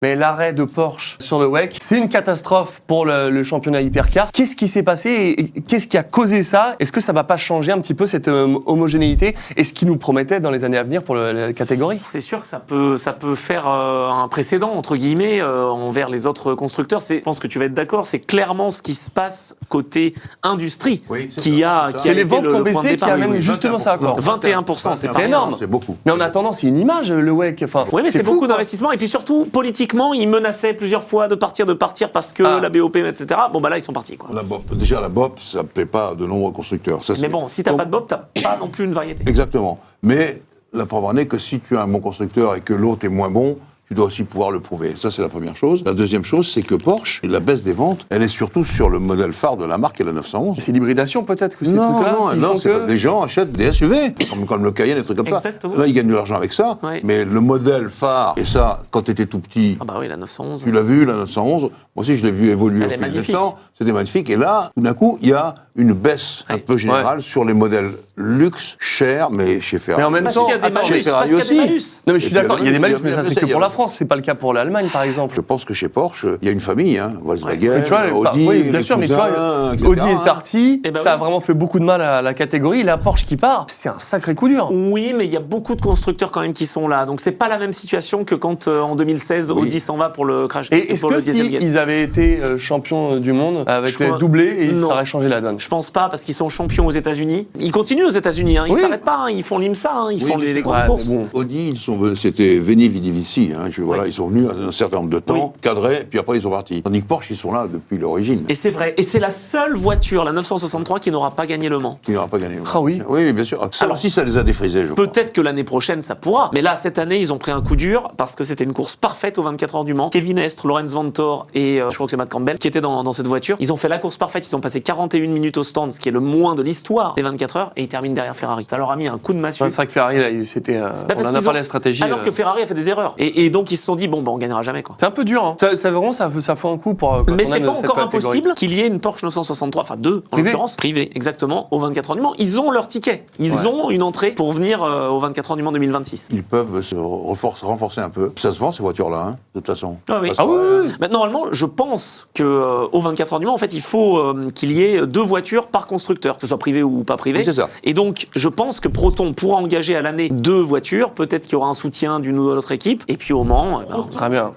Mais l'arrêt de Porsche sur le WEC, c'est une catastrophe pour le championnat hypercar. Qu'est-ce qui s'est passé et qu'est-ce qui a causé ça? Est-ce que ça va pas changer un petit peu cette homogénéité et ce qui nous promettait dans les années à venir pour la catégorie? C'est sûr que ça peut faire un précédent, entre guillemets, envers les autres constructeurs. Je pense que tu vas être d'accord, c'est clairement ce qui se passe côté industrie qui a les ventes qui ont le point de baissé qui départ. amène justement ça. 21%, c'est énorme. C'est beaucoup. Mais en attendant, c'est une image, le WEC. Enfin, oui, mais c'est fou, beaucoup quoi. d'investissement. Et puis surtout, politiquement, ils menaçaient plusieurs fois de partir parce que la BOP, etc. Bon, bah là, ils sont partis. Quoi. La BOP. Déjà, la BOP, ça ne plaît pas à de nombreux constructeurs. Ça, mais bon, si tu n'as pas de BOP, tu n'as pas non plus une variété. Exactement. Mais la preuve en est que si tu as un bon constructeur et que l'autre est moins bon, tu dois aussi pouvoir le prouver. Ça, c'est la première chose. La deuxième chose, c'est que Porsche, la baisse des ventes, elle est surtout sur le modèle phare de la marque, qui est la 911. C'est l'hybridation peut-être que ces Non, trucs-là non, les gens achètent des SUV, comme le Cayenne, des trucs comme Exactement. ça. Là, ils gagnent de l'argent avec ça, mais le modèle phare, et ça, quand tu étais tout petit, Ah bah oui, la 911. tu l'as vu, la 911, moi aussi je l'ai vu évoluer au Elle est fil du magnifique. temps, c'était magnifique, et là, tout d'un coup, il y a une baisse un peu générale sur les modèles luxe, chers, mais chez Ferrari. Mais en même Parce temps, qu'il y a des attends, malus. chez Ferrari Parce qu'il y a des aussi. malus. Non mais je suis Et puis, d'accord, il y a des malus, mais ça c'est que il y a- pour la France, c'est pas le cas pour l'Allemagne par exemple. Je pense que chez Porsche, il y a une famille, hein, Volkswagen, Mais tu vois, Audi, oui, bien les sûr, mais tu vois, cousins, etc., Audi est parti, Eh ben ça a oui. vraiment fait beaucoup de mal à la catégorie. La Porsche qui part, c'est un sacré coup dur. Oui, mais il y a beaucoup de constructeurs quand même qui sont là. Donc c'est pas la même situation que quand en 2016 Audi s'en va pour le crash. Et est-ce pour que le si Dieselgate. ils avaient été champions du monde avec Je les crois- doublés, et Non. ça aurait changé la donne? Je pense pas, parce qu'ils sont champions aux États-Unis. Ils continuent aux États-Unis, hein. Ils Oui. s'arrêtent pas, hein. Ils font l'IMSA, hein. Ils font les grandes Ouais, courses. mais bon. Audi, c'était Veni Vidi Vici, hein, voilà, ils sont venus un certain nombre de temps, cadrés, puis après ils sont partis. Tandis que Porsche, ils sont là depuis l'origine. Et c'est vrai. Et c'est la seule voiture, la 963, qui n'aura pas gagné Le Mans. Qui n'aura pas gagné. Ah oui. Oui, bien sûr. Ça Alors, aussi, ça les a défrisés, je crois. Peut-être que l'année prochaine, ça pourra. Mais là, cette année, ils ont pris un coup dur parce que c'était une course parfaite aux 24 heures du Mans. Kevin Estre, Lorenz Vanthoor et je crois que c'est Matt Campbell qui étaient dans cette voiture. Ils ont fait la course parfaite. Ils ont passé 41 minutes au stand, ce qui est le moins de l'histoire des 24 heures, et ils terminent derrière Ferrari. Ça leur a mis un coup de massue. Ouais, c'est vrai que Ferrari, là, on parce en a qu'ils parlé ont- de stratégie. Alors que Ferrari a fait des erreurs. Et donc, ils se sont dit, bon, bah, on gagnera jamais, quoi. C'est un peu dur. Hein. Vraiment, ça fout un coup pour. Quand Mais on c'est aime pas cette encore catégorie. impossible qu'il y ait une Porsche 963, enfin deux en Privée. l'occurrence, privée, exactement, aux 24 heures du Mans. Ils ont leur ticket. Ils ont une entrée pour venir aux 24 heures du Mans 2026. Ils peuvent se renforcer un peu. Ça se vend, ces voitures-là, hein, de toute façon. Ah oui. Parce que, Ah oui. Bah, normalement, je pense que aux 24 heures du Mans, en fait, il faut qu'il y ait deux voitures par constructeur, que ce soit privé ou pas privé. Oui, c'est ça. Et donc, je pense que Proton pourra engager à l'année deux voitures. Peut-être qu'il y aura un soutien d'une ou de l'autre équipe. Et puis au Mans, Très bien.